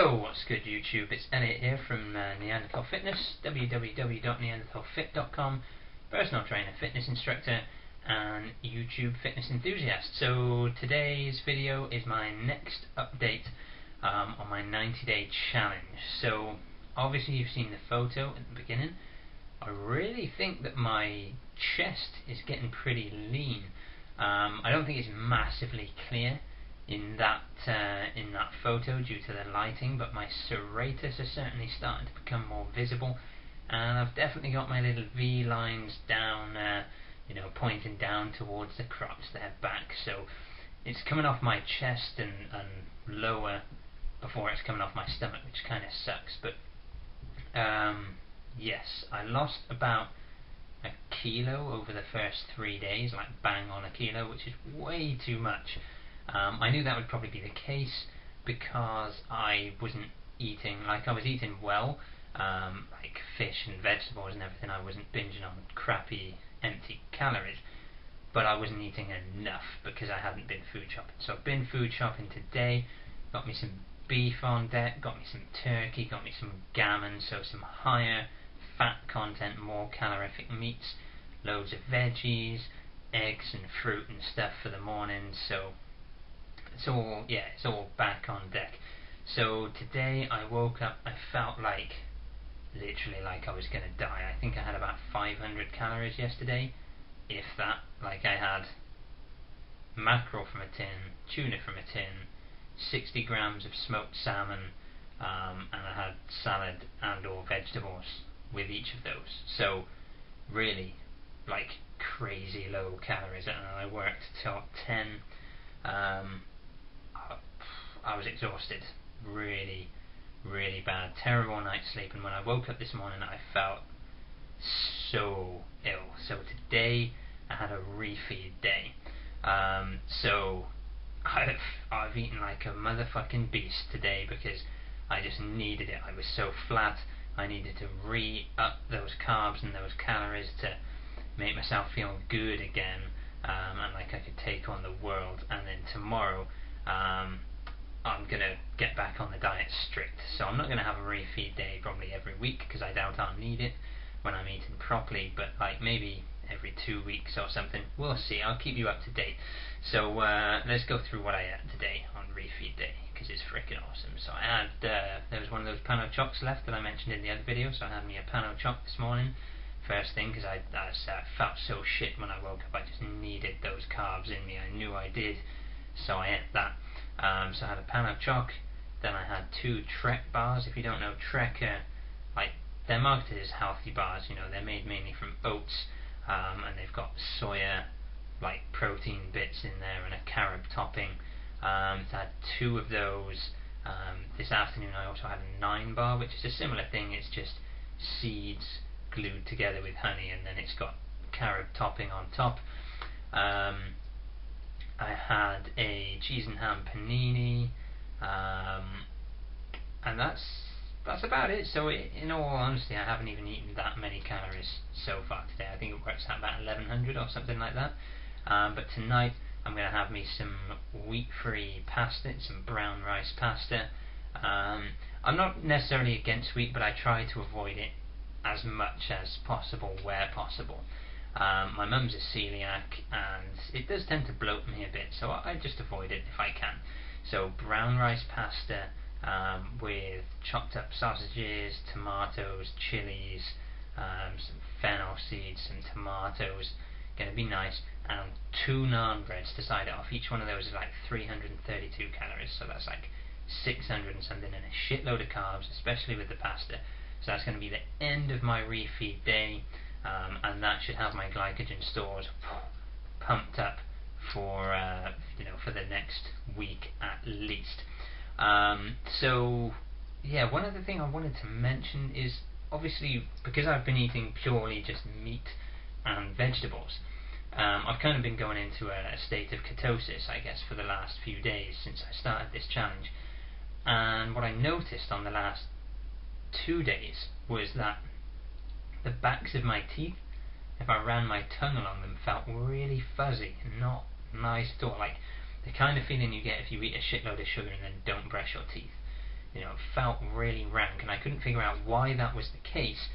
Yo, what's good YouTube? It's Elliot here from Neanderthal Fitness, www.neanderthalfit.com, personal trainer, fitness instructor and YouTube fitness enthusiast. So today's video is my next update on my 90-day challenge. So obviously you've seen the photo at the beginning. I really think that my chest is getting pretty lean. I don't think it's massively clear in that photo due to the lighting, but my serratus is certainly starting to become more visible, and I've definitely got my little V lines down, pointing down towards the crops there back. So it's coming off my chest and lower before it's coming off my stomach, which kind of sucks. But yes, I lost about a kilo over the first 3 days, like bang on a kilo, which is way too much. I knew that would probably be the case because I wasn't eating, I was eating well, like fish and vegetables and everything. I wasn't binging on crappy empty calories, but I wasn't eating enough because I hadn't been food shopping. So I've been food shopping today, got me some beef on deck, got me some turkey, got me some gammon, so some higher fat content, more calorific meats, loads of veggies, eggs and fruit and stuff for the morning. So it's all back on deck. So today I woke up, I felt literally like I was going to die. I think I had about 500 calories yesterday, if that. Like I had mackerel from a tin, tuna from a tin, 60 grams of smoked salmon, and I had salad and or vegetables with each of those. So really like crazy low calories, and I worked till 10. I was exhausted, really bad, terrible night's sleep, and when I woke up this morning I felt so ill. So today I had a refeed day. So I've eaten like a motherfucking beast today because I just needed it. I was so flat, I needed to re-up those carbs and those calories to make myself feel good again, and like I could take on the world. And then tomorrow I'm going to get back on the diet strict. So I'm not going to have a refeed day probably every week because I doubt I'll need it when I'm eating properly, but like maybe every 2 weeks or something. We'll see. I'll keep you up to date. So let's go through what I ate today on refeed day because it's freaking awesome. So I had, there was one of those pano chocs left that I mentioned in the other video, so I had me a pano choc this morning first thing because I felt so shit when I woke up. I just needed those carbs in me. I knew I did, so I ate that. So I had a pano choc, then I had 2 Trek bars. If you don't know, Trek they're marketed as healthy bars. They're made mainly from oats, and they've got soya protein bits in there and a carob topping. So I had 2 of those. This afternoon I also had a 9 bar, which is a similar thing. It's just seeds glued together with honey, and then it's got carob topping on top. I had a cheese and ham panini, and that's about it. So in all honesty, I haven't even eaten that many calories so far today. I think it works out about 1100 or something like that. But tonight I'm going to have me some wheat-free pasta, some brown rice pasta. I'm not necessarily against wheat, but I try to avoid it as much as possible where possible. My mum's a celiac and it does tend to bloat me a bit, so I just avoid it if I can. So brown rice pasta with chopped up sausages, tomatoes, chilies, some fennel seeds, some tomatoes, gonna be nice, and 2 naan breads to side it off. Each one of those is like 332 calories, so that's like 600 and something, and a shitload of carbs, especially with the pasta. So that's going to be the end of my refeed day, and that should have my glycogen stores pumped up for for the next week at least. So yeah, one other thing I wanted to mention is obviously because I've been eating purely just meat and vegetables, I've kind of been going into a state of ketosis, I guess, for the last few days since I started this challenge. And what I noticed on the last 2 days was that the backs of my teeth, if I ran my tongue along them, felt really fuzzy and not nice at all. Like the kind of feeling you get if you eat a shitload of sugar and then don't brush your teeth. it felt really rank, and I couldn't figure out why that was the case.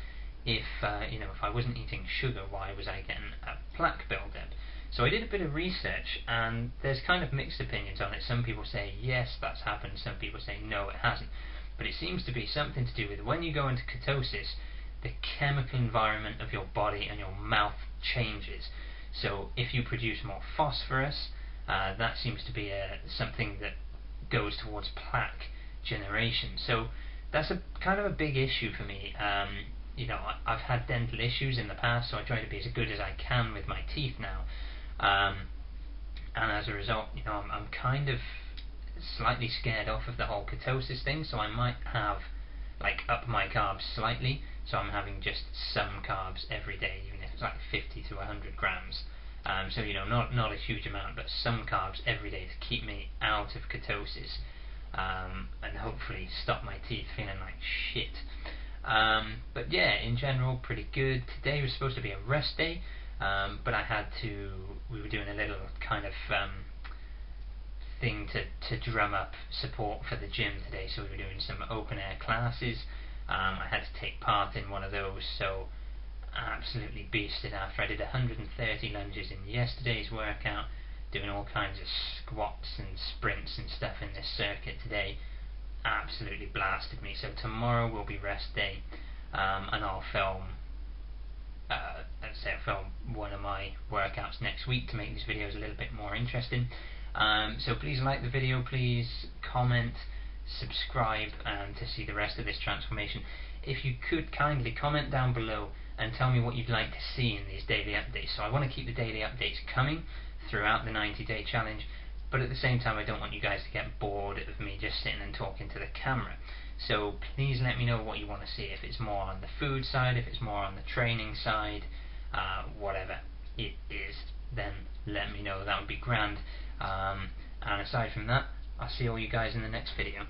If if I wasn't eating sugar, why was I getting a plaque buildup? So I did a bit of research, and there's kind of mixed opinions on it. Some people say yes, that's happened. Some people say no, it hasn't. But it seems to be something to do with when you go into ketosis, the chemical environment of your body and your mouth changes. So if you produce more phosphorus, that seems to be something that goes towards plaque generation. So that's a kind of a big issue for me. I've had dental issues in the past, so I try to be as good as I can with my teeth now. And as a result, I'm kind of slightly scared off of the whole ketosis thing, so I might have up my carbs slightly, so I'm having just some carbs every day, even if it's 50 to 100 grams. So not a huge amount, but some carbs every day to keep me out of ketosis, and hopefully stop my teeth feeling like shit. But yeah, in general, pretty good. Today was supposed to be a rest day, but we were doing a little kind of thing to drum up support for the gym today, so we were doing some open air classes. I had to take part in one of those, so absolutely beasted after. I did 130 lunges in yesterday's workout, doing all kinds of squats and sprints and stuff in this circuit today. Absolutely blasted me. So tomorrow will be rest day, and I'll film one of my workouts next week to make these videos a little bit more interesting. So please like the video, please comment, subscribe, to see the rest of this transformation. If you could kindly comment down below and tell me what you'd like to see in these daily updates. So I want to keep the daily updates coming throughout the 90-day challenge, but at the same time I don't want you guys to get bored of me just sitting and talking to the camera. So please let me know what you want to see. If it's more on the food side, if it's more on the training side, whatever it is, then let me know. That would be grand. And aside from that, I'll see all you guys in the next video.